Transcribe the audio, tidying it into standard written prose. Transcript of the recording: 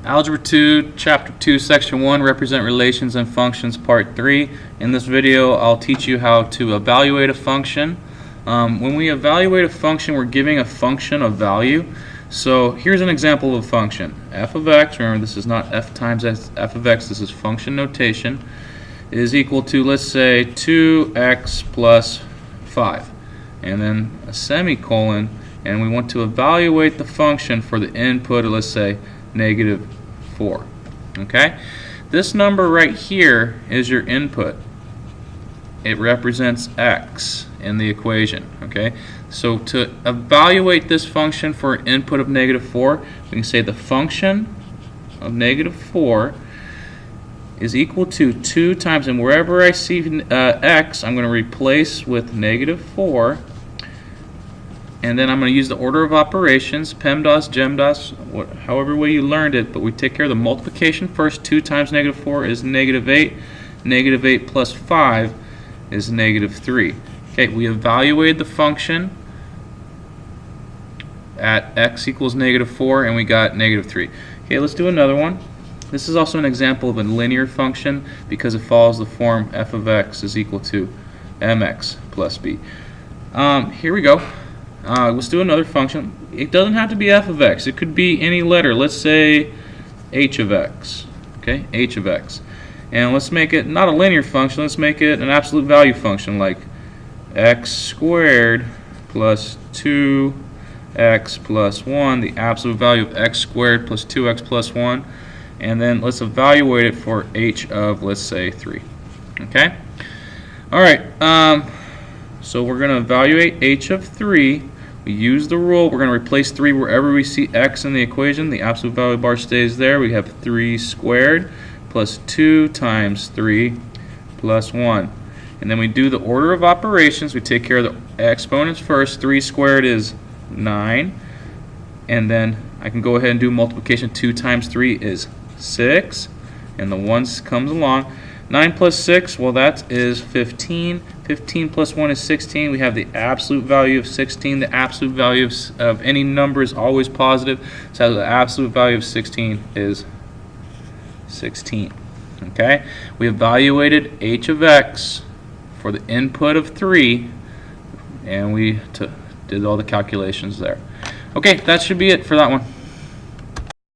Algebra 2, Chapter 2, Section 1, Represent Relations and Functions, Part 3. In this video, I'll teach you how to evaluate a function. When we evaluate a function, we're giving a function a value. So here's an example of a function. F of x, remember this is not f times f of x, this is function notation, is equal to, let's say, 2x plus 5. And then a semicolon, and we want to evaluate the function for the input of, let's say, negative 4. Okay? This number right here is your input. It represents x in the equation. Okay? So to evaluate this function for an input of negative 4, we can say the function of negative 4 is equal to 2 times, and wherever I see x, I'm going to replace with negative 4. And then I'm going to use the order of operations, PEMDAS, GEMDAS, however way you learned it, but we take care of the multiplication first. 2 times negative 4 is negative 8. Negative 8 plus 5 is negative 3. Okay, we evaluated the function at x equals negative 4, and we got negative 3. Okay, let's do another one. This is also an example of a linear function because it follows the form f of x is equal to mx plus b. Here we go. Let's do another function. It doesn't have to be f of x. It could be any letter. Let's say h of x. Okay, h of x. And let's make it not a linear function. Let's make it an absolute value function, like x squared plus 2x plus 1, the absolute value of x squared plus 2x plus 1. And then let's evaluate it for h of, let's say, 3. Okay? Alright, so we're going to evaluate h of 3. We use the rule. We're going to replace 3 wherever we see x in the equation. The absolute value bar stays there. We have 3 squared plus 2 times 3 plus 1. And then we do the order of operations. We take care of the exponents first. 3 squared is 9. And then I can go ahead and do multiplication. 2 times 3 is 6. And the 1 comes along. 9 plus 6, well, that is 15. 15 plus 1 is 16. We have the absolute value of 16. The absolute value of any number is always positive. So the absolute value of 16 is 16. Okay? We evaluated h of x for the input of 3, and we did all the calculations there. Okay, that should be it for that one.